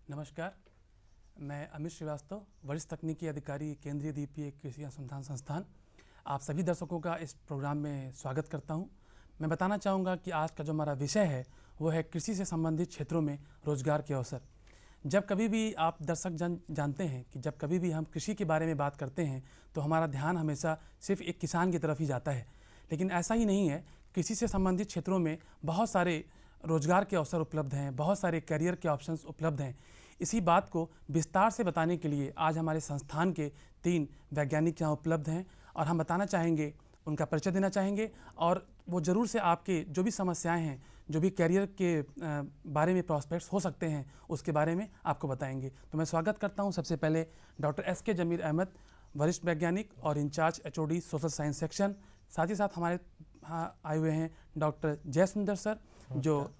नमस्कार, मैं अमित श्रीवास्तव, वरिष्ठ तकनीकी अधिकारी, केंद्रीय द्वीपीय कृषि अनुसंधान संस्थान। आप सभी दर्शकों का इस प्रोग्राम में स्वागत करता हूं। मैं बताना चाहूँगा कि आज का जो हमारा विषय है वो है कृषि से संबंधित क्षेत्रों में रोजगार के अवसर। जब कभी भी आप दर्शक जानते हैं कि जब कभी भी हम कृषि के बारे में बात करते हैं तो हमारा ध्यान हमेशा सिर्फ एक किसान की तरफ ही जाता है, लेकिन ऐसा ही नहीं है। कृषि से संबंधित क्षेत्रों में बहुत सारे रोजगार के अवसर उपलब्ध हैं, बहुत सारे करियर के ऑप्शंस उपलब्ध हैं। इसी बात को विस्तार से बताने के लिए आज हमारे संस्थान के 3 वैज्ञानिक यहाँ उपलब्ध हैं और हम बताना चाहेंगे, उनका परिचय देना चाहेंगे और वो ज़रूर से आपके जो भी समस्याएं हैं, जो भी करियर के बारे में प्रॉस्पेक्ट्स हो सकते हैं, उसके बारे में आपको बताएंगे। तो मैं स्वागत करता हूँ सबसे पहले डॉक्टर एस.के. जमीर अहमद, वरिष्ठ वैज्ञानिक और in charge HOD social science section. साथ ही साथ हमारे यहाँ आए हुए हैं डॉक्टर जयसुंदर सर, जो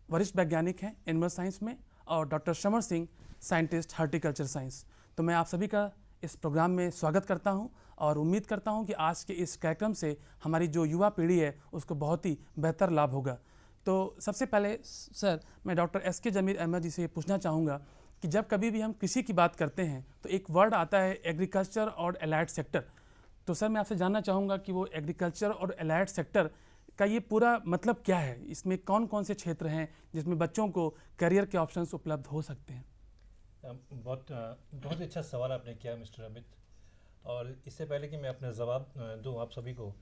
वरिष्ठ वैज्ञानिक हैं एनिमल साइंस में, और डॉक्टर श्रवण सिंह, साइंटिस्ट हार्टिकल्चर साइंस। तो मैं आप सभी का इस प्रोग्राम में स्वागत करता हूं और उम्मीद करता हूं कि आज के इस कार्यक्रम से हमारी जो युवा पीढ़ी है उसको बहुत ही बेहतर लाभ होगा। तो सबसे पहले सर, मैं डॉक्टर एस.के. जमीर अहमद जी से पूछना चाहूँगा कि जब कभी भी हम कृषि की बात करते हैं तो एक वर्ड आता है एग्रीकल्चर और एलाइड सेक्टर। तो सर, मैं आपसे जानना चाहूँगा कि वो एग्रीकल्चर और एलाइड सेक्टर का ये पूरा मतलब क्या है? इसमें कौन कौन से क्षेत्र हैं जिसमें बच्चों को करियर के ऑप्शंस उपलब्ध हो सकते हैं? बहुत अच्छा सवाल आपने किया मिस्टर अमित। और इससे पहले कि मैं अपना जवाब दूं आप सभी को,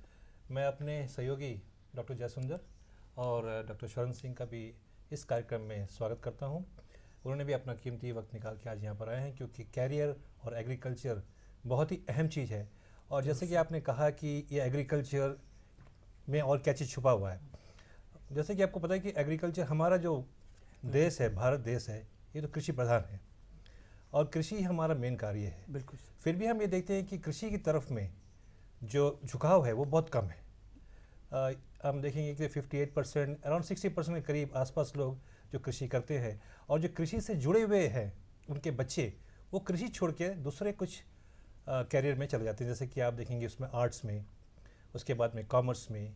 मैं अपने सहयोगी डॉक्टर जयसुंदर और डॉक्टर श्रवण सिंह का भी इस कार्यक्रम में स्वागत करता हूं। उन्होंने भी अपना कीमती वक्त निकाल के आज यहाँ पर आए हैं, क्योंकि कैरियर और एग्रीकल्चर बहुत ही अहम चीज़ है। और जैसे कि आपने कहा कि ये एग्रीकल्चर में और क्या चीज़ छुपा हुआ है, जैसे कि आपको पता है कि एग्रीकल्चर, हमारा जो देश है, भारत देश है, ये तो कृषि प्रधान है और कृषि हमारा मेन कार्य है। बिल्कुल। फिर भी हम ये देखते हैं कि कृषि की तरफ में जो झुकाव है वो बहुत कम है। हम देखेंगे कि 58%, अराउंड 60% के करीब आसपास लोग जो कृषि करते हैं, और जो कृषि से जुड़े हुए हैं उनके बच्चे, वो कृषि छोड़ के दूसरे कुछ कैरियर में चले जाते हैं। जैसे कि आप देखेंगे उसमें आर्ट्स में, उसके बाद में कॉमर्स में,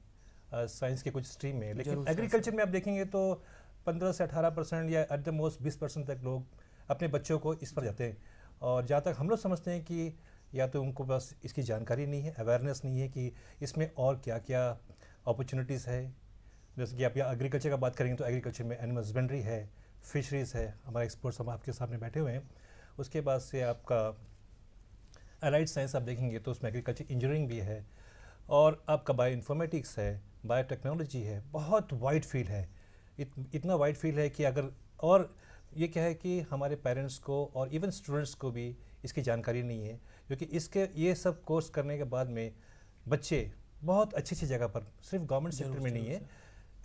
साइंस के कुछ स्ट्रीम में। लेकिन एग्रीकल्चर में आप देखेंगे तो 15 से 18% या एट द मोस्ट 20% तक लोग अपने बच्चों को इस पर जाते हैं। और जहाँ तक हम लोग समझते हैं कि या तो उनको बस इसकी जानकारी नहीं है, अवेयरनेस नहीं है कि इसमें और क्या क्या अपॉर्चुनिटीज़ है। जैसे कि आप या एग्रीकल्चर का बात करेंगे तो एग्रीकल्चर में एनिमल हस्बेंड्री है, फिशरीज़ है, हमारे एक्सपर्ट्स हम आपके सामने बैठे हुए हैं। उसके बाद से आपका अलाइड साइंस आप देखेंगे तो उसमें एग्रीकल्चर इंजीनियरिंग भी है, और आपका बायो इन्फॉर्मेटिक्स है, बायोटेक्नोलॉजी है। बहुत वाइड फील्ड है, इतना वाइड फील्ड है कि अगर, और ये क्या है कि हमारे पेरेंट्स को और इवन स्टूडेंट्स को भी इसकी जानकारी नहीं है, क्योंकि इसके ये सब कोर्स करने के बाद में बच्चे बहुत अच्छी अच्छी जगह पर, सिर्फ गवर्नमेंट सेक्टर में नहीं है,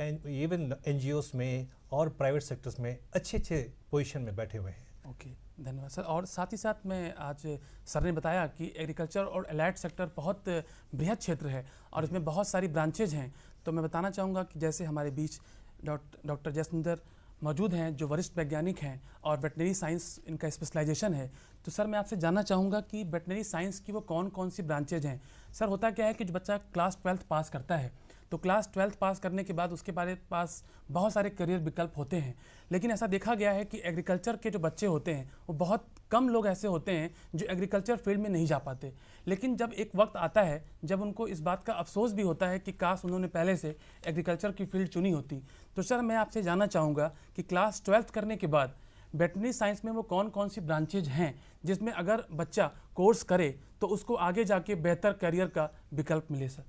एंड इवन NGOs में और प्राइवेट सेक्टर्स में अच्छे अच्छे पोजीशन में बैठे हुए हैं। ओके, धन्यवाद सर। और साथ ही साथ में आज सर ने बताया कि एग्रीकल्चर और एलाइड सेक्टर बहुत बृहद क्षेत्र है और इसमें बहुत सारी ब्रांचेज हैं। तो मैं बताना चाहूँगा कि जैसे हमारे बीच डॉक्टर जयसुंदर मौजूद हैं, जो वरिष्ठ वैज्ञानिक हैं और वेटनरी साइंस इनका स्पेशलाइजेशन है। तो सर, मैं आपसे जानना चाहूँगा कि वेटनरी साइंस की वो कौन कौन सी ब्रांचेज हैं? सर, होता क्या है कि जो बच्चा क्लास 12th पास करता है तो क्लास 12th पास करने के बाद उसके पास बहुत सारे करियर विकल्प होते हैं, लेकिन ऐसा देखा गया है कि एग्रीकल्चर के जो बच्चे होते हैं वो बहुत कम लोग ऐसे होते हैं जो एग्रीकल्चर फील्ड में नहीं जा पाते। लेकिन जब एक वक्त आता है जब उनको इस बात का अफसोस भी होता है कि काश उन्होंने पहले से एग्रीकल्चर की फील्ड चुनी होती। तो सर, मैं आपसे जानना चाहूँगा कि क्लास 12th करने के बाद वेटनरी साइंस में वो कौन कौन सी ब्रांचेज हैं जिसमें अगर बच्चा कोर्स करे तो उसको आगे जाके बेहतर करियर का विकल्प मिले? सर,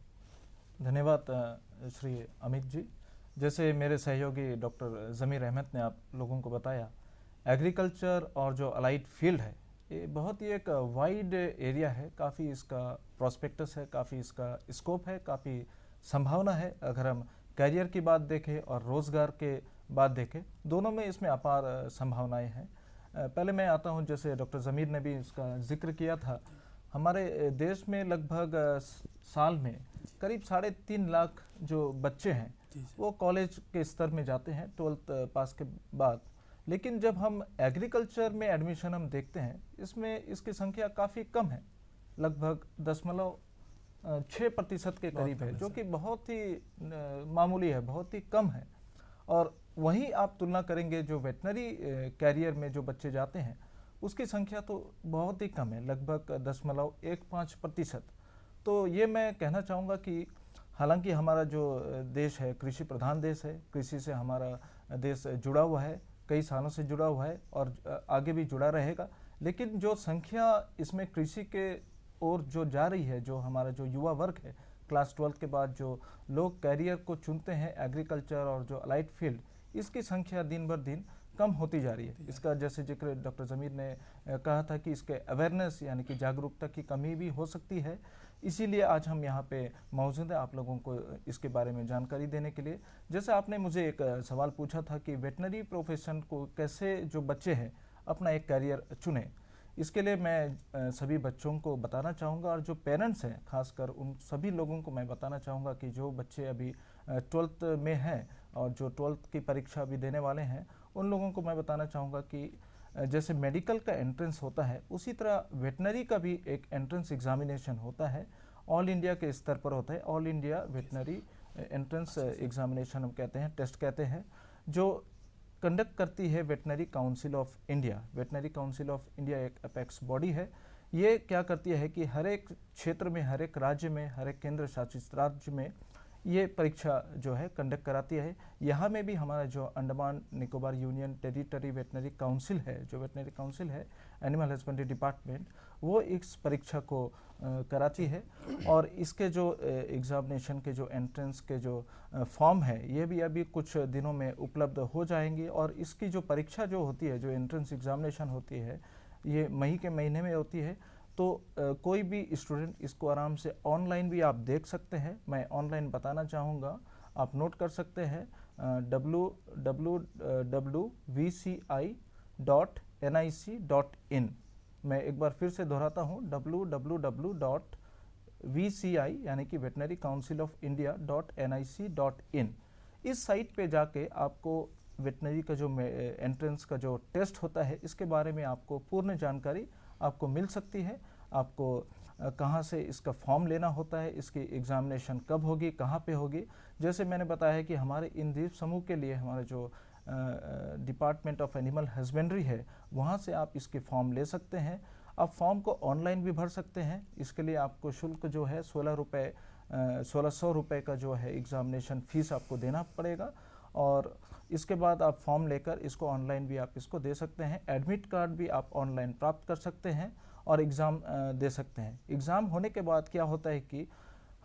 धन्यवाद श्री अमित जी। जैसे मेरे सहयोगी डॉक्टर जमीर अहमद ने आप लोगों को बताया, एग्रीकल्चर और जो अलाइड फील्ड है ये बहुत ही एक वाइड एरिया है। काफ़ी इसका प्रोस्पेक्टस है, काफ़ी इसका स्कोप है, काफ़ी संभावना है। अगर हम करियर की बात देखें और रोज़गार के बात देखें, दोनों में इसमें अपार संभावनाएं हैं। पहले मैं आता हूं, जैसे डॉक्टर जमीर ने भी इसका जिक्र किया था, हमारे देश में लगभग साल में करीब 3.5 लाख जो बच्चे हैं वो कॉलेज के स्तर में जाते हैं 12th पास के बाद। लेकिन जब हम एग्रीकल्चर में एडमिशन हम देखते हैं, इसमें इसकी संख्या काफ़ी कम है, लगभग 0.6% के करीब है, जो कि बहुत ही मामूली है, बहुत ही कम है। और वहीं आप तुलना करेंगे जो वेटनरी कैरियर में जो बच्चे जाते हैं उसकी संख्या तो बहुत ही कम है, लगभग 0.15%। तो ये मैं कहना चाहूँगा कि हालांकि हमारा जो देश है कृषि प्रधान देश है, कृषि से हमारा देश जुड़ा हुआ है, कई सालों से जुड़ा हुआ है और आगे भी जुड़ा रहेगा, लेकिन जो संख्या इसमें कृषि के ओर जो जा रही है, जो हमारा जो युवा वर्ग है क्लास 12 के बाद जो लोग कैरियर को चुनते हैं एग्रीकल्चर और जो अलाइड फील्ड, इसकी संख्या दिन बर दिन कम होती जा रही है। इसका जैसे जिक्र डॉक्टर ज़मीर ने कहा था कि इसके अवेयरनेस यानी कि जागरूकता की कमी भी हो सकती है, इसीलिए आज हम यहाँ पे मौजूद हैं आप लोगों को इसके बारे में जानकारी देने के लिए। जैसे आपने मुझे एक सवाल पूछा था कि वेटनरी प्रोफेशन को कैसे जो बच्चे हैं अपना एक कैरियर चुने, इसके लिए मैं सभी बच्चों को बताना चाहूँगा और जो पेरेंट्स हैं खासकर उन सभी लोगों को मैं बताना चाहूँगा कि जो बच्चे अभी 12th में हैं और जो 12th की परीक्षा अभी देने वाले हैं, उन लोगों को मैं बताना चाहूँगा कि जैसे मेडिकल का एंट्रेंस होता है उसी तरह वेटनरी का भी एक एंट्रेंस एग्जामिनेशन होता है, ऑल इंडिया के स्तर पर होता है। All India veterinary entrance examination हम कहते हैं, टेस्ट कहते हैं, जो कंडक्ट करती है veterinary council of India. Veterinary council of India एक अपेक्स बॉडी है। ये क्या करती है कि हर एक क्षेत्र में, हर एक राज्य में, हर एक केंद्र शासित राज्य में ये परीक्षा जो है कंडक्ट कराती है। यहाँ में भी हमारा जो Andaman Nicobar union territory veterinary council है, जो वेटनरी काउंसिल है एनिमल हस्बेंड्री डिपार्टमेंट, वो इस परीक्षा को कराती है और इसके जो एग्जामिनेशन के जो एंट्रेंस के जो फॉर्म है ये भी अभी कुछ दिनों में उपलब्ध हो जाएंगे। और इसकी जो परीक्षा जो होती है, जो एंट्रेंस एग्जामिनेशन होती है, ये मई के महीने में होती है। तो कोई भी स्टूडेंट इसको आराम से ऑनलाइन भी आप देख सकते हैं। मैं ऑनलाइन बताना चाहूँगा, आप नोट कर सकते हैं www.vci.nic.in। मैं एक बार फिर से दोहराता हूँ, www.vci यानी कि वेटनरी काउंसिल ऑफ इंडिया.nic.in। इस साइट पे जाके आपको वेटनरी का जो एंट्रेंस का जो टेस्ट होता है इसके बारे में आपको पूर्ण जानकारी आपको मिल सकती है। आपको कहाँ से इसका फॉर्म लेना होता है, इसकी एग्जामिनेशन कब होगी, कहाँ पे होगी। जैसे मैंने बताया कि हमारे इन द्वीप समूह के लिए हमारे जो डिपार्टमेंट ऑफ एनिमल हस्बेंड्री है, वहाँ से आप इसके फॉर्म ले सकते हैं। आप फॉर्म को ऑनलाइन भी भर सकते हैं। इसके लिए आपको शुल्क जो है 1600 रुपये का जो है एग्जामिनेशन फ़ीस आपको देना पड़ेगा और इसके बाद आप फॉर्म लेकर इसको ऑनलाइन भी आप इसको दे सकते हैं। एडमिट कार्ड भी आप ऑनलाइन प्राप्त कर सकते हैं और एग्ज़ाम दे सकते हैं। एग्ज़ाम होने के बाद क्या होता है कि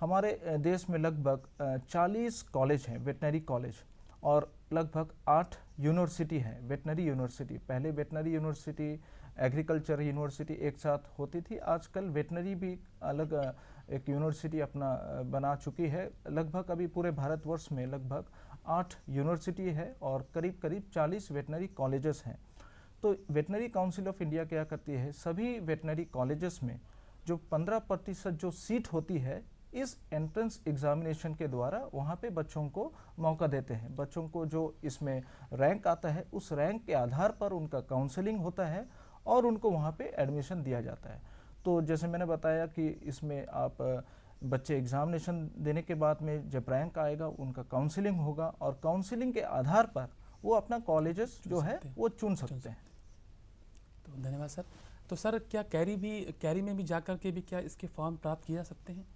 हमारे देश में लगभग 40 कॉलेज हैं, वेटनरी कॉलेज, और लगभग 8 यूनिवर्सिटी हैं, वेटनरी यूनिवर्सिटी। पहले वेटनरी यूनिवर्सिटी, एग्रीकल्चर यूनिवर्सिटी एक साथ होती थी, आजकल वेटनरी भी अलग एक यूनिवर्सिटी अपना बना चुकी है। लगभग अभी पूरे भारतवर्ष में लगभग 8 यूनिवर्सिटी है और करीब करीब 40 वेटनरी कॉलेजेस हैं। तो वेटनरी काउंसिल ऑफ इंडिया क्या करती है, सभी वेटनरी कॉलेजेस में जो 15% जो सीट होती है इस एंट्रेंस एग्जामिनेशन के द्वारा वहाँ पे बच्चों को मौका देते हैं। बच्चों को जो इसमें रैंक आता है उस रैंक के आधार पर उनका काउंसलिंग होता है और उनको वहाँ पे एडमिशन दिया जाता है। तो जैसे मैंने बताया कि इसमें आप बच्चे एग्जामिनेशन देने के बाद में जब रैंक आएगा उनका काउंसलिंग होगा और काउंसलिंग के आधार पर वो अपना कॉलेजेस जो है वो चुन सकते हैं। तो धन्यवाद सर। तो सर क्या कैरी में भी जाकर के भी क्या इसके फॉर्म प्राप्त किए जा सकते हैं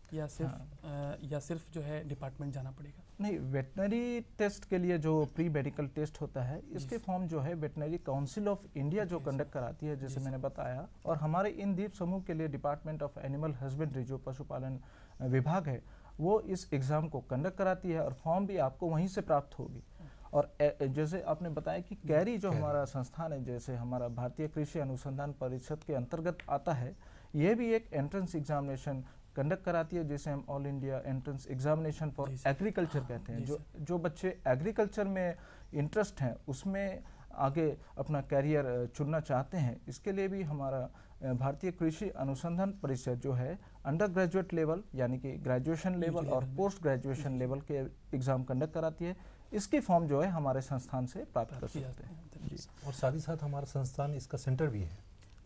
या सिर्फ जो है डिपार्टमेंट जाना पड़ेगा? नहीं, वेटनरी टेस्ट के लिए जो प्री मेडिकल टेस्ट होता है इसके फॉर्म जो है वेटनरी काउंसिल ऑफ इंडिया जो कंडक्ट कराती है, जैसे मैंने बताया। और हमारे इन द्वीप समूह के लिए डिपार्टमेंट ऑफ एनिमल हस्बेंड्री जो पशुपालन विभाग है वो इस एग्ज़ाम को कंडक्ट कराती है और फॉर्म भी आपको वहीं से प्राप्त होगी। और जैसे आपने बताया कि कैरी जो हमारा संस्थान है, जैसे हमारा भारतीय कृषि अनुसंधान परिषद के अंतर्गत आता है, ये भी एक एंट्रेंस एग्जामिनेशन कंडक्ट कराती है, जिसे हम all India entrance examination for agriculture कहते हैं। जो बच्चे एग्रीकल्चर में इंटरेस्ट हैं, उसमें आगे अपना कैरियर चुनना चाहते हैं, इसके लिए भी हमारा भारतीय कृषि अनुसंधान परिषद जो है अंडर ग्रेजुएट लेवल यानी कि ग्रेजुएशन लेवल और पोस्ट ग्रेजुएशन लेवल के एग्ज़ाम कंडक्ट कराती है। इसकी फॉर्म जो है हमारे संस्थान से प्राप्त कर सकते हैं जी। और साथ ही साथ हमारा संस्थान इसका सेंटर भी है।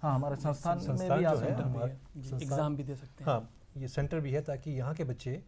हाँ, हमारे संस्थान में भी आप एग्ज़ाम भी दे सकते हैं। हाँ, ये सेंटर भी है ताकि यहाँ के बच्चे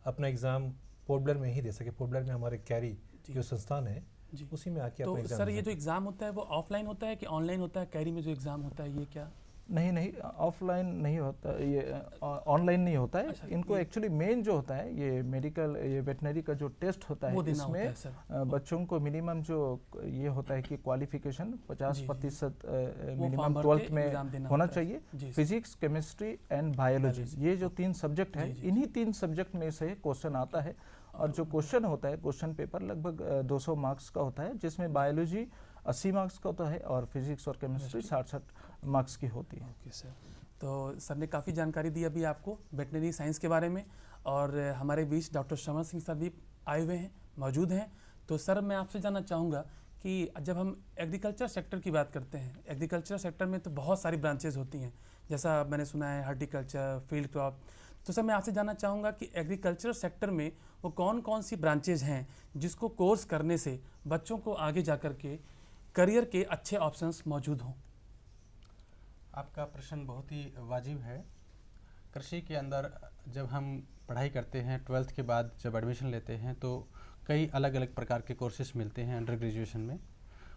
अपना एग्ज़ाम पोर्ट ब्लेयर में ही दे सके। पोर्ट ब्लेयर में हमारे कैरी जो संस्थान है जी। उसी में आके तो अपना एग्जाम सर ये जो एग्ज़ाम होता है वो ऑफलाइन होता है कि ऑनलाइन होता है? कैरी में जो एग्ज़ाम होता है ये क्या? नहीं नहीं, ऑफलाइन नहीं होता ये, ऑनलाइन नहीं होता है। अच्छा, इनको ये- एक्चुअली मेन जो होता है ये मेडिकल, ये वेटनरी का जो टेस्ट होता वो है, देना होता है इसमें सर। बच्चों को मिनिमम जो ये होता है कि क्वालिफिकेशन जी, 50% वो फॉर्म मिनिमम भर 12th के में एग्ज़ाम देना होना होता है। चाहिए। जी sir. Physics, chemistry and biology, Biology, ये जो 3 सब्जेक्ट है, जी, जी, इन्हीं 3 सब्जेक्ट में से क्वेश्चन आता है। और जो क्वेश्चन होता है, क्वेश्चन पेपर लगभग 200 मार्क्स का होता है, जिसमें बायोलॉजी 80 मार्क्स का होता है और फिजिक्स और केमिस्ट्री 60 मार्क्स की होती है। Okay sir. तो सर ने काफ़ी जानकारी दी अभी आपको वेटनरी साइंस के बारे में, और हमारे बीच डॉक्टर श्रवण सिंह सर भी आए हुए हैं, मौजूद हैं। तो सर मैं आपसे जानना चाहूँगा कि जब हम एग्रीकल्चर सेक्टर की बात करते हैं, एग्रीकल्चर सेक्टर में तो बहुत सारी ब्रांचेज होती हैं, जैसा मैंने सुना है हॉर्टिकल्चर, फील्ड क्रॉप। तो सर मैं आपसे जानना चाहूँगा कि एग्रीकल्चर सेक्टर में वो कौन कौन सी ब्रांचेज हैं जिसको कोर्स करने से बच्चों को आगे जा कर के करियर के अच्छे ऑप्शंस मौजूद हों? आपका प्रश्न बहुत ही वाजिब है। कृषि के अंदर जब हम पढ़ाई करते हैं 12th के बाद जब एडमिशन लेते हैं तो कई अलग अलग प्रकार के कोर्सेज मिलते हैं अंडर ग्रेजुएशन में।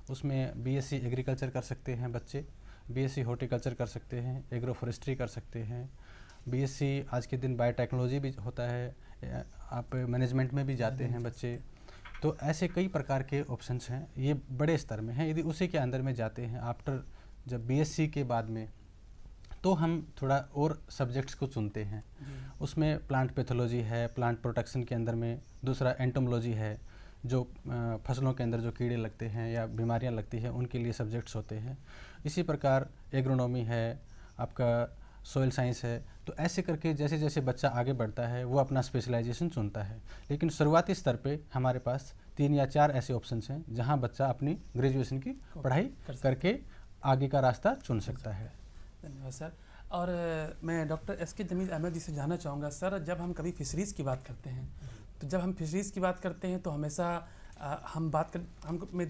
उसमें बीएससी एग्रीकल्चर कर सकते हैं बच्चे, बीएससी हॉर्टिकल्चर कर सकते हैं, एग्रो फॉरेस्ट्री कर सकते हैं, बीएससी आज के दिन बायोटेक्नोलॉजी भी होता है, आप मैनेजमेंट में भी जाते हैं बच्चे। तो ऐसे कई प्रकार के ऑप्शंस हैं, ये बड़े स्तर में हैं। यदि उसी के अंदर में जाते हैं आफ्टर जब बीएससी के बाद में, तो हम थोड़ा और सब्जेक्ट्स को चुनते हैं। उसमें प्लांट पैथोलॉजी है, प्लांट प्रोटेक्शन के अंदर में दूसरा एंटोमोलॉजी है, जो फसलों के अंदर जो कीड़े लगते हैं या बीमारियां लगती हैं उनके लिए सब्जेक्ट्स होते हैं। इसी प्रकार एग्रोनॉमी है, आपका सॉइल साइंस है। तो ऐसे करके जैसे जैसे बच्चा आगे बढ़ता है वो अपना स्पेशलाइजेशन चुनता है। लेकिन शुरुआती स्तर पे हमारे पास 3 या 4 ऐसे ऑप्शंस हैं जहां बच्चा अपनी ग्रेजुएशन की पढ़ाई करके आगे का रास्ता चुन सकता है। धन्यवाद सर। और मैं डॉक्टर एस.के. जमील अहमद जी से जानना चाहूँगा सर, जब हम कभी फिशरीज़ की बात करते हैं, तो जब हम फिशरीज़ की बात करते हैं तो हमेशा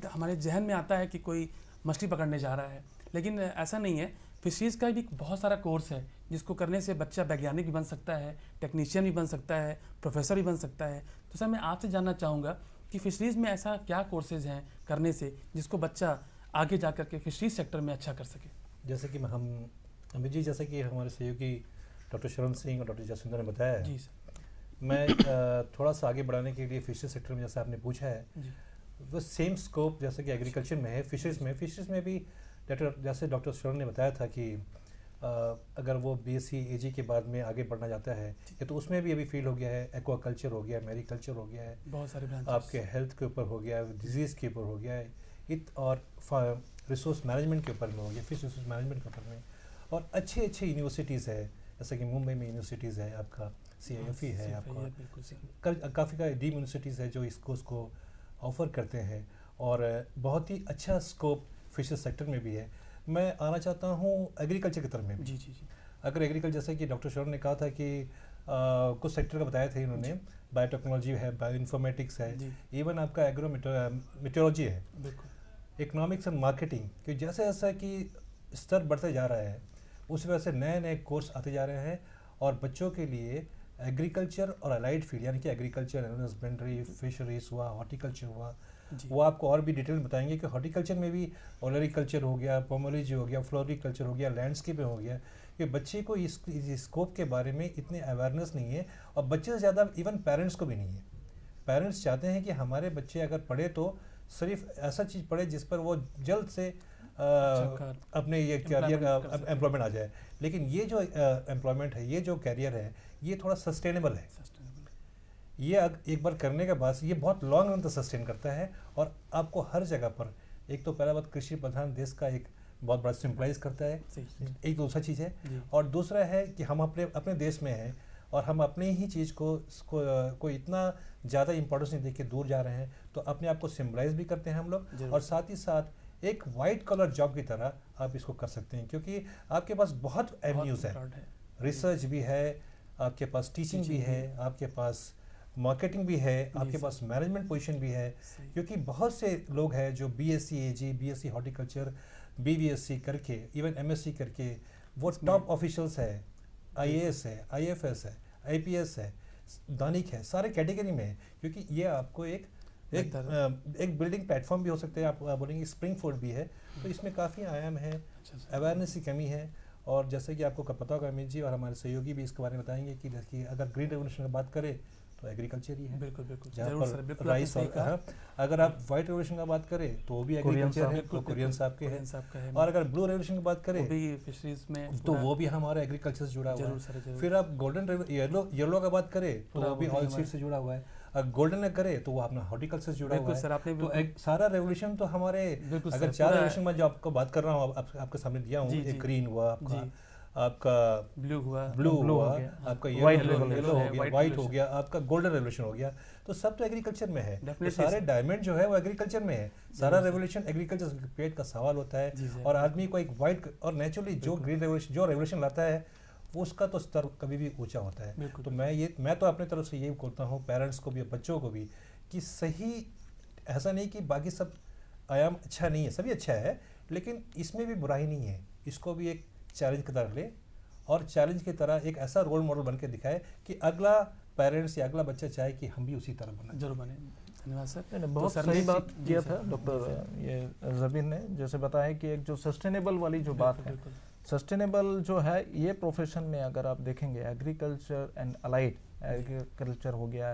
हमारे जहन में आता है कि कोई मछली पकड़ने जा रहा है, लेकिन ऐसा नहीं है। फिशरीज़ का भी बहुत सारा कोर्स है जिसको करने से बच्चा वैज्ञानिक भी बन सकता है, टेक्नीशियन भी बन सकता है, प्रोफेसर भी बन सकता है। तो सर मैं आपसे जानना चाहूँगा कि फिशरीज़ में ऐसा क्या कोर्सेज़ हैं करने से जिसको बच्चा आगे जा कर के फिशरीज़ सेक्टर में अच्छा कर सके? जैसे कि हम अमित जी, जैसे कि हमारे सहयोगी डॉक्टर श्रवण सिंह और डॉक्टर जसविंदर ने बताया है, जी सर। मैं थोड़ा सा आगे बढ़ाने के लिए फिशरीज सेक्टर में, जैसे आपने पूछा है, जी वो सेम स्कोप जैसे कि एग्रीकल्चर में है, फिशरीज में भी जैसे डॉक्टर श्रवण ने बताया था कि अगर वो बीएससी एजी के बाद में आगे बढ़ना चाहता है, या तो उसमें भी अभी फील्ड हो गया है, एक्वाकल्चर हो गया है, मैरीकल्चर हो गया है, बहुत सारे ब्रांच आपके हेल्थ के ऊपर हो गया है, डिजीज़ के ऊपर हो गया है, और रिसोर्स मैनेजमेंट के ऊपर में हो गया, फिश रिसोर्स मैनेजमेंट के ऊपर में। और अच्छे अच्छे यूनिवर्सिटीज़ है, जैसे कि मुंबई में यूनिवर्सिटीज़ है, आपका CIFE है, आपका काफ़ी डीम यूनिवर्सिटीज़ है जो इस कोर्स को ऑफ़र करते हैं, और बहुत ही अच्छा स्कोप फिशेज सेक्टर में भी है। मैं आना चाहता हूँ एग्रीकल्चर की तरफ में भी। जी जी जी। अगर एग्रीकल्चर, जैसे कि डॉक्टर श्रवण ने कहा था कि कुछ सेक्टर का बताया था इन्होंने, बायोटेक्नोलॉजी है, बायो इन्फॉर्मेटिक्स है, इवन आपका एग्रो मेट्रोलॉजी है, इकोनॉमिक्स एंड मार्केटिंग। कि जैसे जैसा कि स्तर बढ़ते जा रहा है उस वजह से नए नए कोर्स आते जा रहे हैं, और बच्चों के लिए एग्रीकल्चर और अलाइड फील्ड, यानी कि एग्रीकल्चर, हस्बेंड्री, फिशरीज हुआ, हॉर्टिकल्चर हुआ, वो आपको और भी डिटेल में बताएंगे कि हॉर्टिकल्चर में भी ओलरीकल्चर हो गया, पोमोलॉजी हो गया, फ्लोरिकल्चर हो गया, लैंडस्केपिंग हो गया। कि बच्चे को इस स्कोप के बारे में इतने अवेयरनेस नहीं है, और बच्चे से ज़्यादा इवन पेरेंट्स को भी नहीं है। पेरेंट्स चाहते हैं कि हमारे बच्चे अगर पढ़े तो सिर्फ ऐसा चीज़ पढ़े जिस पर वो जल्द से अपने ये कैरियर एम्प्लॉयमेंट आ जाए। लेकिन ये जो एम्प्लॉयमेंट है, ये जो कैरियर है, ये थोड़ा सस्टेनेबल है। ये एक बार करने के बाद ये बहुत लॉन्ग रन तक सस्टेन करता है, और आपको हर जगह पर, एक तो पहला बात कृषि प्रधान देश का एक बहुत बड़ा सिंपलाइज करता है, एक दूसरा चीज़ है, और दूसरा है कि हम अपने देश में हैं और हम अपने ही चीज़ को इतना ज़्यादा इंपॉर्टेंस नहीं दे के दूर जा रहे हैं, तो अपने आप को सिंबलाइज भी करते हैं हम लोग, और साथ ही साथ एक वाइट कॉलर जॉब की तरह आप इसको कर सकते हैं, क्योंकि आपके पास बहुत एवेन्यूज़ है, रिसर्च भी है, आपके पास टीचिंग भी है, आपके पास मार्केटिंग भी है, आपके पास मैनेजमेंट पोजीशन भी है। क्योंकि बहुत से लोग हैं जो BSc AG, BSc horticulture, BVSc करके, इवन MSc करके वो टॉप ऑफिशियल्स है, IAS है, IFS है, IPS है, दानिक है, सारे कैटेगरी में है, क्योंकि ये आपको एक एक बिल्डिंग प्लेटफॉर्म भी हो सकते हैं, आप बोलेंगे स्प्रिंग फूड भी है, तो इसमें काफ़ी आयाम है, अवेयरनेस की कमी है। और जैसे कि आपको पता होगा अमित जी और हमारे सहयोगी भी इसके बारे में बताएंगे कि देखिए अगर ग्रीन रेवोल्यूशन की बात करें तो एग्रीकल्चर ही है, बिल्कुल बिल्कुल, जहाँ जरूर सर, पर बिल्कुल राइस आपने सही कहा। अगर आप वाइट रेवोल्यूशन का बात करें तो वो भी एग्रीकल्चर है, बिल्कुल, वो कुरियन साहब के कुरियन हैं। साहब का है, और अगर ब्लू रेवोल्यूशन की बात वो करें भी फिशरीज में तो वो भी हमारे एग्रीकल्चर से जुड़ा हुआ जरूर है। सर, जरूर। फिर आप गोल्डन येलो का बात करें तो पूरा वो भी वो भी ऑयल हमारे- सीड से जुड़ा हुआ है। अगर गोल्डन करें तो वो अपना हॉर्टिकल्चर से जुड़ा बिल्कुल हुआ है। सर, आपने तो बिल्कुल एक सारा रेवोल्यूशन तो हमारे, बिल्कुल अगर सर, 4 पूरा- रेवोल्यूशन में जो आपको बात कर रहा हूँ आपके सामने दिया हूँ, जी, जी। एक ग्रीन हुआ आपका, जी। आपका ब्लू हुआ, ब्लू Blue हुआ, हो गया, आपका White येलो revolution हो है, गया, white वाइट हो revolution। गया, आपका गोल्डन रेवोल्यूशन हो गया। तो सब तो एग्रीकल्चर में है, तो Definitely सारे सर। डायमंड जो है वो एग्रीकल्चर में है। सारा रेवोल्यूशन एग्रीकल्चर से पेट का सवाल होता है। जी सर, और आदमी को एक वाइट, और नेचुरली जो ग्रीन रेवोल्यूशन जो रेवोल्यूशन लाता है वो उसका तो स्तर कभी भी ऊंचा होता है। बिल्कुल, तो मैं तो अपनी तरफ से ये बोलता हूँ पेरेंट्स को भी, बच्चों को भी, कि सही, ऐसा नहीं कि बाकी सब आयाम अच्छा नहीं है, सभी अच्छा है, लेकिन इसमें भी बुराई नहीं है। इसको भी एक चैलेंज की तरह ले, और चैलेंज की तरह एक ऐसा रोल मॉडल बन के दिखाए कि अगला पेरेंट्स या अगला बच्चा चाहे कि हम भी उसी तरह बने। जरूर बने। धन्यवाद सर। नहीं, बहुत सर सही ने बात जी किया सर, था डॉक्टर ये जबीर ने, जैसे बताया कि एक जो सस्टेनेबल वाली जो बात है, बिल्कुल, सस्टेनेबल जो है ये प्रोफेशन में अगर आप देखेंगे एग्रीकल्चर एंड अलाइड, एग्रीकल्चर हो गया,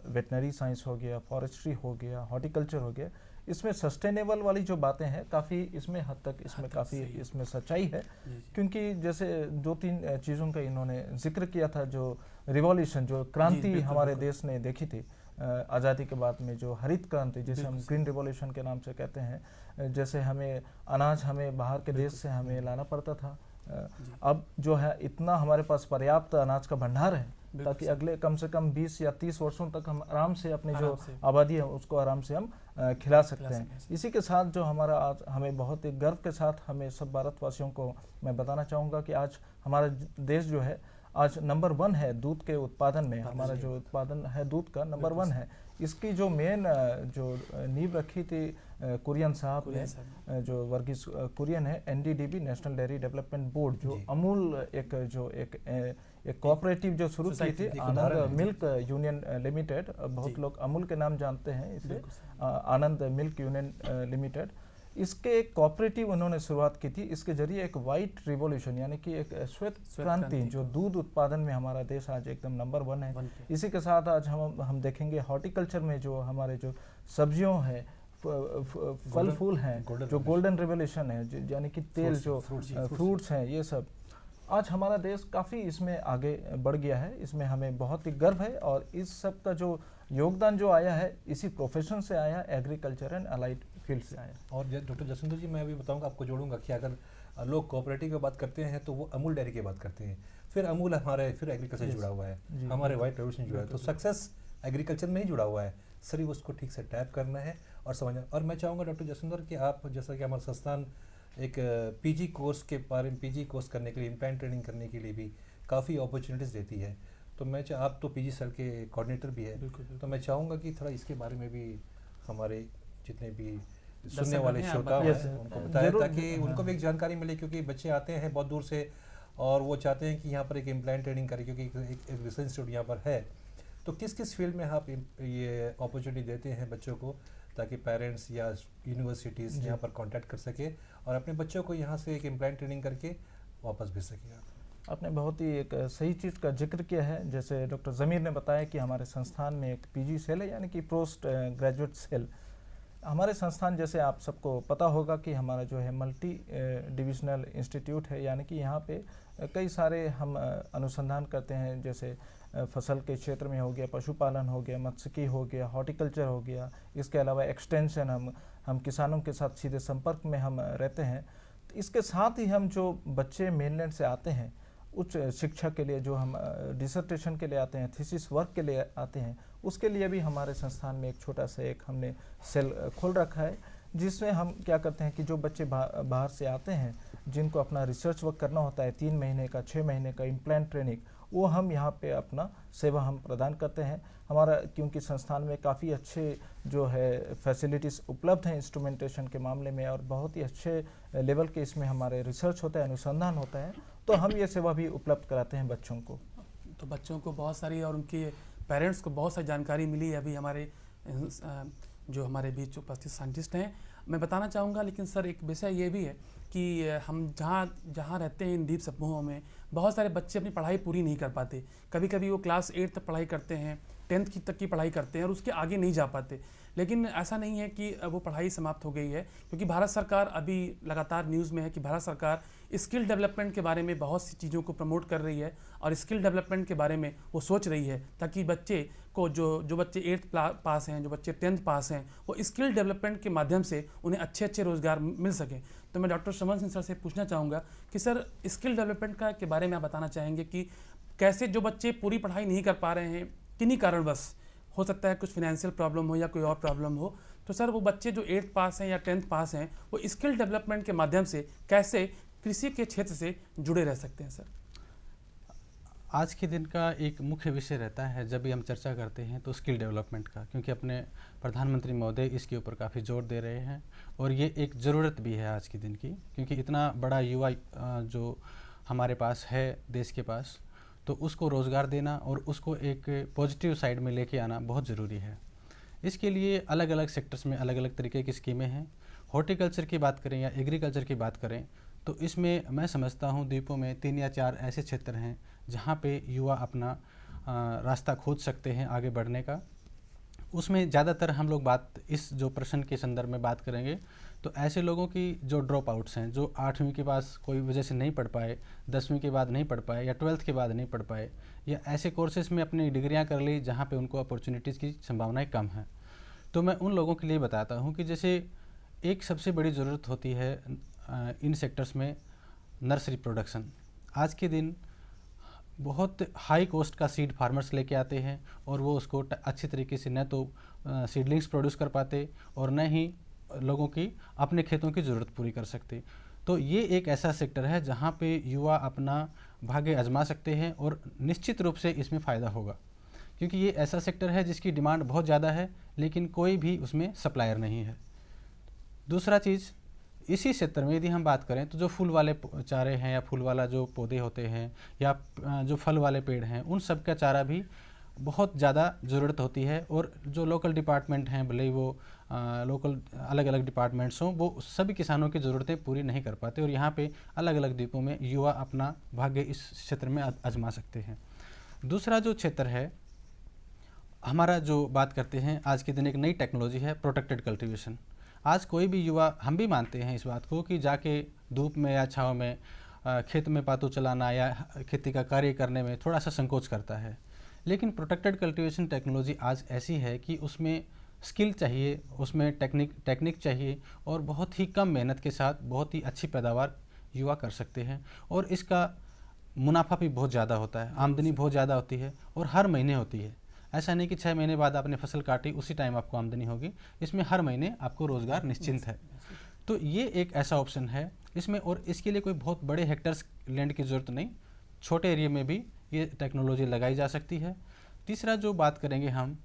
वेटनरी साइंस हो गया, फॉरेस्ट्री हो गया, हॉर्टिकल्चर हो गया, इसमें सस्टेनेबल वाली जो बातें हैं काफ़ी इसमें हद तक इसमें काफ़ी सही है। इसमें सच्चाई है। जी, जी। क्योंकि जैसे 2-3 चीज़ों का इन्होंने जिक्र किया था, जो रिवॉल्यूशन, जो क्रांति बिल्कुल, हमारे बिल्कुल। देश ने देखी थी आज़ादी के बाद में, जो हरित क्रांति जिसे हम बिल्कुल ग्रीन रिवॉल्यूशन के नाम से कहते हैं, जैसे हमें अनाज हमें बाहर के देश से हमें लाना पड़ता था, जी। अब जो है इतना हमारे पास पर्याप्त अनाज का भंडार है बिल्कुल ताकि सर। अगले कम से कम 20 या 30 वर्षों तक हम आराम से अपनी जो आराम से। आबादी है उसको आराम से हम खिला सकते खिला हैं। सकते हैं। इसी के साथ जो हमारा आज हमें बहुत ही गर्व के साथ हमें सब भारतवासियों को मैं बताना चाहूँगा कि आज हमारा देश जो है आज नंबर 1 है दूध के उत्पादन में। हमारा जो उत्पादन है दूध का नंबर 1 है। इसकी जो मेन जो नींव रखी थी कुरियन साहब कुरियन ने, साहब। जो वर्गीस कुरियन है, NDDB national dairy development board, जो जी। अमूल एक कोऑपरेटिव जो शुरू की सोसाइटी, थी, एक आनंद उदाहरण है। मिल्क यूनियन लिमिटेड, बहुत जी। लोग अमूल के नाम जानते हैं इसे, बिल्कुल सर। आनंद मिल्क यूनियन लिमिटेड, इसके एक कोऑपरेटिव उन्होंने शुरुआत की थी। इसके जरिए एक वाइट रिवॉल्यूशन यानी कि एक श्वेत क्रांति, क्रांति जो दूध उत्पादन में हमारा देश आज एकदम नंबर 1 है। 1 पे। इसी के साथ आज हम देखेंगे हॉर्टिकल्चर में जो हमारे जो सब्जियों हैं, फल फूल हैं, जो गोल्डन रिवॉल्यूशन है, यानी कि तेल, Fruits, जो fruits, फ्रूट्स हैं, ये सब आज हमारा देश काफ़ी इसमें आगे बढ़ गया है। इसमें हमें बहुत ही गर्व है और इस सब का जो योगदान जो आया है इसी प्रोफेशन से आया, एग्रीकल्चर एंड अलाइड फील्ड से आया। और डॉक्टर जसविंदर जी, मैं अभी बताऊंगा, आपको जोड़ूंगा कि अगर लोग कोऑपरेटिव की बात करते हैं तो वो अमूल डेयरी की बात करते हैं, फिर अमूल हमारे फिर एग्रीकल्चर Yes. जुड़ा हुआ है, जी, हमारे वाइट रेवोल्यूशन जुड़ा है, तो सक्सेस एग्रीकल्चर में ही जुड़ा हुआ है, सिर्फ उसको ठीक से टैप करना है और समझना। और मैं चाहूँगा डॉक्टर जसविंदर कि आप, जैसा कि हमारा संस्थान एक पीजी कोर्स के बारे में, पीजी कोर्स करने के लिए, इम्प्लांट ट्रेनिंग करने के लिए भी काफ़ी अपॉर्चुनिटीज़ देती है, तो आप तो पीजी सेल के कोऑर्डिनेटर भी है, बिल्कुल, बिल्कुल। तो मैं चाहूँगा कि थोड़ा इसके बारे में भी हमारे जितने भी सुनने दर्शक वाले हैं, आप श्रोता बताइए। हैं उनको बताया, जरूर, ताकि उनको भी एक जानकारी मिले, क्योंकि बच्चे आते हैं बहुत दूर से और वो चाहते हैं कि यहाँ पर एक इम्प्लांट ट्रेनिंग करें, क्योंकि एक रिसर्च इंस्टीट्यूट यहाँ पर है। तो किस किस फील्ड में आप ये अपॉर्चुनिटी देते हैं बच्चों को, ताकि पेरेंट्स या यूनिवर्सिटीज़ यहाँ पर कांटेक्ट कर सके और अपने बच्चों को यहाँ से एक इम्प्लांट ट्रेनिंग करके वापस भेज सके? आपने बहुत ही एक सही चीज़ का जिक्र किया है। जैसे डॉक्टर ज़मीर ने बताया कि हमारे संस्थान में एक पीजी सेल है, यानी कि पोस्ट ग्रेजुएट सेल। हमारे संस्थान, जैसे आप सबको पता होगा कि हमारा जो है मल्टी डिविजनल इंस्टीट्यूट है, यानी कि यहाँ पे कई सारे हम अनुसंधान करते हैं, जैसे फसल के क्षेत्र में हो गया, पशुपालन हो गया, मत्स्यिकी हो गया, हॉर्टिकल्चर हो गया, इसके अलावा एक्सटेंशन, हम किसानों के साथ सीधे संपर्क में हम रहते हैं। तो इसके साथ ही हम जो बच्चे मेनलैंड से आते हैं उच्च शिक्षा के लिए, जो हम डिसर्टेशन के लिए आते हैं, थीसिस वर्क के लिए आते हैं, उसके लिए भी हमारे संस्थान में एक छोटा सा एक हमने सेल खोल रखा है, जिसमें हम क्या करते हैं कि जो बच्चे बाहर से आते हैं, जिनको अपना रिसर्च वर्क करना होता है 3 महीने का, 6 महीने का इम्प्लांट ट्रेनिंग, वो हम यहाँ पे अपना सेवा हम प्रदान करते हैं। हमारा क्योंकि संस्थान में काफ़ी अच्छे जो है फैसिलिटीज़ उपलब्ध हैं इंस्ट्रूमेंटेशन के मामले में, और बहुत ही अच्छे लेवल के इसमें हमारे रिसर्च होता है, अनुसंधान होता है, तो हम ये सेवा भी उपलब्ध कराते हैं बच्चों को। तो बच्चों को बहुत सारी और उनके पेरेंट्स को बहुत सारी जानकारी मिली है। अभी हमारे जो हमारे बीच उपस्थित साइंटिस्ट हैं। मैं बताना चाहूँगा, लेकिन सर एक विषय ये भी है कि हम जहाँ रहते हैं इन द्वीप समूहों में बहुत सारे बच्चे अपनी पढ़ाई पूरी नहीं कर पाते। कभी कभी वो क्लास 8 तक पढ़ाई करते हैं, 10th तक की पढ़ाई करते हैं और उसके आगे नहीं जा पाते। लेकिन ऐसा नहीं है कि वो पढ़ाई समाप्त हो गई है, क्योंकि भारत सरकार अभी लगातार न्यूज़ में है कि भारत सरकार स्किल डेवलपमेंट के बारे में बहुत सी चीज़ों को प्रमोट कर रही है और स्किल डेवलपमेंट के बारे में वो सोच रही है, ताकि बच्चे को जो बच्चे 8th पास हैं, जो बच्चे 10th पास हैं, वो स्किल डेवलपमेंट के माध्यम से उन्हें अच्छे अच्छे रोज़गार मिल सकें। तो मैं डॉक्टर श्रवण सिंह सर से पूछना चाहूँगा कि सर स्किल डेवलपमेंट के बारे में आप बताना चाहेंगे कि कैसे जो बच्चे पूरी पढ़ाई नहीं कर पा रहे हैं किन्हीं कारणवश, हो सकता है कुछ फाइनेंशियल प्रॉब्लम हो या कोई और प्रॉब्लम हो, तो सर वो बच्चे जो 8th पास हैं या 10th पास हैं वो स्किल डेवलपमेंट के माध्यम से कैसे कृषि के क्षेत्र से जुड़े रह सकते हैं? सर आज के दिन का एक मुख्य विषय रहता है जब भी हम चर्चा करते हैं तो स्किल डेवलपमेंट का, क्योंकि अपने प्रधानमंत्री महोदय इसके ऊपर काफ़ी जोर दे रहे हैं और ये एक ज़रूरत भी है आज के दिन की, क्योंकि इतना बड़ा युवा जो हमारे पास है देश के पास, तो उसको रोज़गार देना और उसको एक पॉजिटिव साइड में लेके आना बहुत ज़रूरी है। इसके लिए अलग अलग सेक्टर्स में अलग अलग तरीके की स्कीमें हैं। हॉर्टिकल्चर की बात करें या एग्रीकल्चर की बात करें तो इसमें मैं समझता हूँ द्वीपों में 3 या 4 ऐसे क्षेत्र हैं जहाँ पे युवा अपना रास्ता खोज सकते हैं आगे बढ़ने का। उसमें ज़्यादातर हम लोग बात इस जो प्रश्न के संदर्भ में बात करेंगे तो ऐसे लोगों की जो ड्रॉप आउट्स हैं, जो 8वीं के पास कोई वजह से नहीं पढ़ पाए, 10वीं के बाद नहीं पढ़ पाए या 12th के बाद नहीं पढ़ पाए, या ऐसे कोर्सेज में अपनी डिग्रियां कर ली जहां पे उनको अपॉर्चुनिटीज़ की संभावनाएं कम हैं। तो मैं उन लोगों के लिए बताता हूं कि जैसे एक सबसे बड़ी ज़रूरत होती है इन सेक्टर्स में नर्सरी प्रोडक्शन। आज के दिन बहुत हाई कॉस्ट का सीड फार्मर्स लेके आते हैं और वो उसको अच्छी तरीके से न तो सीडलिंग्स प्रोड्यूस कर पाते और न ही लोगों की अपने खेतों की ज़रूरत पूरी कर सकते। तो ये एक ऐसा सेक्टर है जहाँ पे युवा अपना भाग्य आजमा सकते हैं और निश्चित रूप से इसमें फ़ायदा होगा, क्योंकि ये ऐसा सेक्टर है जिसकी डिमांड बहुत ज़्यादा है लेकिन कोई भी उसमें सप्लायर नहीं है। दूसरा चीज़, इसी क्षेत्र में यदि हम बात करें तो जो फूल वाले चारे हैं या फूल वाला जो पौधे होते हैं या जो फल वाले पेड़ हैं, उन सब का चारा भी बहुत ज़्यादा ज़रूरत होती है। और जो लोकल डिपार्टमेंट हैं, भले ही वो लोकल अलग अलग डिपार्टमेंट्स हों, वो सभी किसानों की ज़रूरतें पूरी नहीं कर पाते और यहाँ पे अलग अलग द्वीपों में युवा अपना भाग्य इस क्षेत्र में आजमा सकते हैं। दूसरा जो क्षेत्र है हमारा, जो बात करते हैं आज के दिन, एक नई टेक्नोलॉजी है प्रोटेक्टेड कल्टीवेशन। आज कोई भी युवा, हम भी मानते हैं इस बात को कि जाके धूप में या छाँव में खेत में पातू चलाना या खेती का कार्य करने में थोड़ा सा संकोच करता है, लेकिन प्रोटेक्टेड कल्टीवेशन टेक्नोलॉजी आज ऐसी है कि उसमें स्किल चाहिए, उसमें टेक्निक चाहिए और बहुत ही कम मेहनत के साथ बहुत ही अच्छी पैदावार युवा कर सकते हैं। और इसका मुनाफा भी बहुत ज़्यादा होता है, आमदनी बहुत ज़्यादा होती है और हर महीने होती है। ऐसा नहीं कि 6 महीने बाद आपने फसल काटी उसी टाइम आपको आमदनी होगी, इसमें हर महीने आपको रोज़गार निश्चिंत है। तो ये एक ऐसा ऑप्शन है इसमें, और इसके लिए कोई बहुत बड़े हेक्टर्स लैंड की ज़रूरत नहीं, छोटे एरिया में भी ये टेक्नोलॉजी लगाई जा सकती है। तीसरा जो बात करेंगे हम,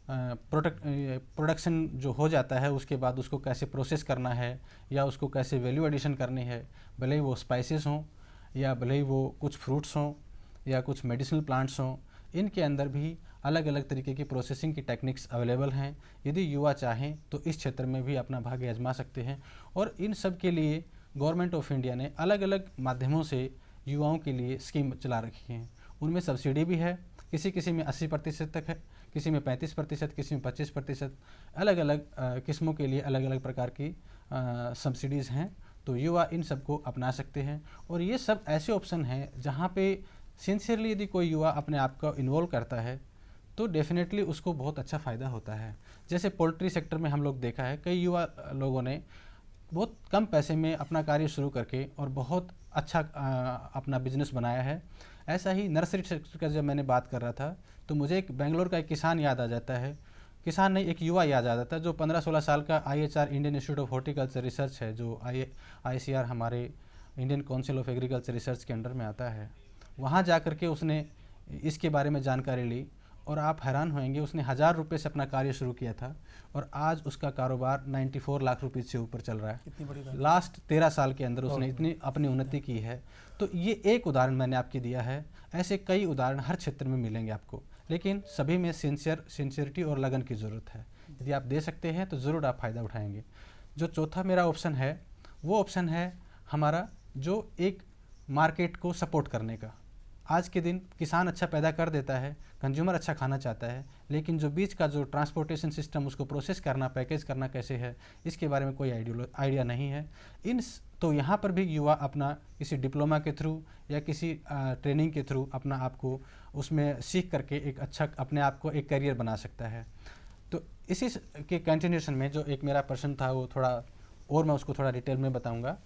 प्रोडक्शन जो हो जाता है उसके बाद उसको कैसे प्रोसेस करना है या उसको कैसे वैल्यू एडिशन करनी है, भले ही वो स्पाइसेस हों या भले ही वो कुछ फ्रूट्स हों या कुछ मेडिसिनल प्लांट्स हों, इनके अंदर भी अलग अलग तरीके की प्रोसेसिंग की टेक्निक्स अवेलेबल हैं। यदि युवा चाहें तो इस क्षेत्र में भी अपना भाग्य आजमा सकते हैं। और इन सब के लिए गवर्नमेंट ऑफ इंडिया ने अलग अलग माध्यमों से युवाओं के लिए स्कीम चला रखी हैं। उनमें सब्सिडी भी है, किसी में 80% तक है, किसी में 35%, किसी में 25%, अलग अलग किस्मों के लिए अलग अलग प्रकार की सब्सिडीज़ हैं। तो युवा इन सबको अपना सकते हैं और ये सब ऐसे ऑप्शन हैं जहाँ पे सिंसियरली यदि कोई युवा अपने आप को इन्वॉल्व करता है तो डेफिनेटली उसको बहुत अच्छा फ़ायदा होता है। जैसे पोल्ट्री सेक्टर में हम लोग देखा है, कई युवा लोगों ने बहुत कम पैसे में अपना कार्य शुरू करके और बहुत अच्छा अपना बिजनेस बनाया है। ऐसा ही नर्सरी सेक्टर का जब मैंने बात कर रहा था तो मुझे एक बेंगलोर का एक किसान याद आ जाता है, किसान नहीं, एक युवा याद आ जाता है जो 15-16 साल का IHR Indian institute of horticulture research है, जो ICR हमारे Indian council of agriculture research के अंडर में आता है। वहाँ जा कर के उसने इसके बारे में जानकारी ली और आप हैरान होंगे, उसने 1000 रुपये से अपना कार्य शुरू किया था और आज उसका कारोबार 94 लाख रुपये से ऊपर चल रहा है। लास्ट 13 साल के अंदर उसने इतनी अपनी उन्नति की है। तो ये एक उदाहरण मैंने आपको दिया है, ऐसे कई उदाहरण हर क्षेत्र में मिलेंगे आपको, लेकिन सभी में सिंसियरिटी और लगन की ज़रूरत है। यदि आप दे सकते हैं तो ज़रूर आप फ़ायदा उठाएंगे। जो चौथा मेरा ऑप्शन है वो ऑप्शन है हमारा जो एक मार्केट को सपोर्ट करने का। आज के दिन किसान अच्छा पैदा कर देता है, कंज्यूमर अच्छा खाना चाहता है, लेकिन जो बीच का जो ट्रांसपोर्टेशन सिस्टम, उसको प्रोसेस करना, पैकेज करना कैसे है, इसके बारे में कोई आइडिया नहीं है। तो यहाँ पर भी युवा अपना किसी डिप्लोमा के थ्रू या किसी ट्रेनिंग के थ्रू अपना आपको उसमें सीख करके एक अच्छा अपने आप को एक करियर बना सकता है। तो इसी के कंटिन्यूशन में जो एक मेरा प्रश्न था वो थोड़ा और मैं उसको थोड़ा डिटेल में बताऊँगा।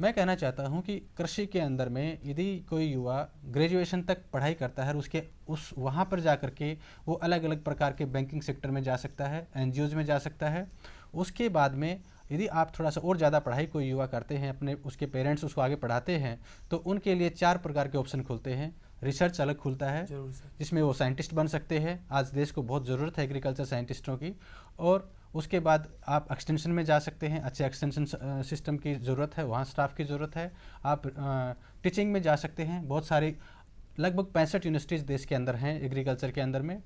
मैं कहना चाहता हूं कि कृषि के अंदर में यदि कोई युवा ग्रेजुएशन तक पढ़ाई करता है और वहां पर जा कर के वो अलग अलग प्रकार के बैंकिंग सेक्टर में जा सकता है, एनजीओज में जा सकता है। उसके बाद में यदि आप थोड़ा सा और ज़्यादा पढ़ाई कोई युवा करते हैं, अपने उसके पेरेंट्स उसको आगे पढ़ाते हैं, तो उनके लिए 4 प्रकार के ऑप्शन खुलते हैं। रिसर्च अलग खुलता है जिसमें वो साइंटिस्ट बन सकते हैं। आज देश को बहुत ज़रूरत है एग्रीकल्चर साइंटिस्टों की। और उसके बाद आप एक्सटेंशन में जा सकते हैं, अच्छे एक्सटेंशन सिस्टम की ज़रूरत है, वहाँ स्टाफ की ज़रूरत है। आप टीचिंग में जा सकते हैं, बहुत सारी लगभग 65 यूनिवर्सिटीज़ देश के अंदर हैं एग्रीकल्चर के अंदर में,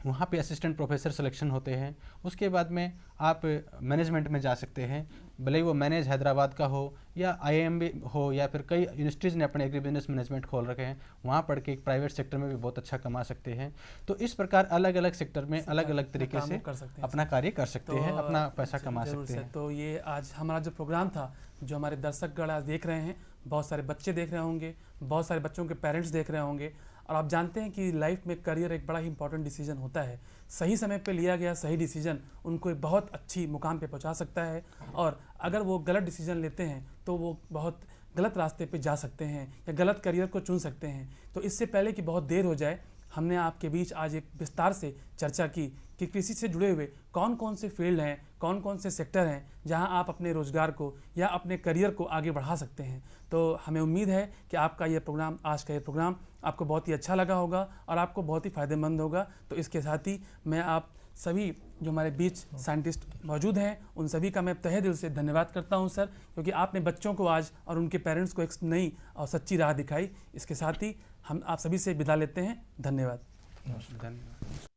वहाँ पे असिस्टेंट प्रोफेसर सिलेक्शन होते हैं। उसके बाद में आप मैनेजमेंट में जा सकते हैं, भले ही वो मैनेज हैदराबाद का हो या IIM हो या फिर कई यूनिवर्सिटीज़ ने अपने एग्री बिजनेस मैनेजमेंट खोल रखे हैं, वहाँ पढ़ के एक प्राइवेट सेक्टर में भी बहुत अच्छा कमा सकते हैं। तो इस प्रकार अलग अलग सेक्टर में अलग अलग तरीके से अपना कार्य कर सकते हैं, अपना पैसा कमा सकते हैं। तो ये आज हमारा जो प्रोग्राम था, जो हमारे दर्शकगण आज देख रहे हैं, बहुत सारे बच्चे देख रहे होंगे, बहुत सारे बच्चों के पेरेंट्स देख रहे होंगे, और आप जानते हैं कि लाइफ में करियर एक बड़ा ही इंपॉर्टेंट डिसीजन होता है। सही समय पे लिया गया सही डिसीजन उनको एक बहुत अच्छी मुकाम पे पहुंचा सकता है, और अगर वो गलत डिसीजन लेते हैं तो वो बहुत गलत रास्ते पे जा सकते हैं या गलत करियर को चुन सकते हैं। तो इससे पहले कि बहुत देर हो जाए, हमने आपके बीच आज एक विस्तार से चर्चा की कि कृषि से जुड़े हुए कौन कौन से फील्ड हैं, कौन कौन से सेक्टर हैं जहां आप अपने रोज़गार को या अपने करियर को आगे बढ़ा सकते हैं। तो हमें उम्मीद है कि आपका ये प्रोग्राम, आज का ये प्रोग्राम आपको बहुत ही अच्छा लगा होगा और आपको बहुत ही फ़ायदेमंद होगा। तो इसके साथ ही मैं आप सभी जो हमारे बीच साइंटिस्ट मौजूद हैं उन सभी का मैं तहे दिल से धन्यवाद करता हूं सर, क्योंकि आपने बच्चों को आज और उनके पेरेंट्स को एक नई और सच्ची राह दिखाई। इसके साथ ही हम आप सभी से विदा लेते हैं। धन्यवाद। धन्यवाद।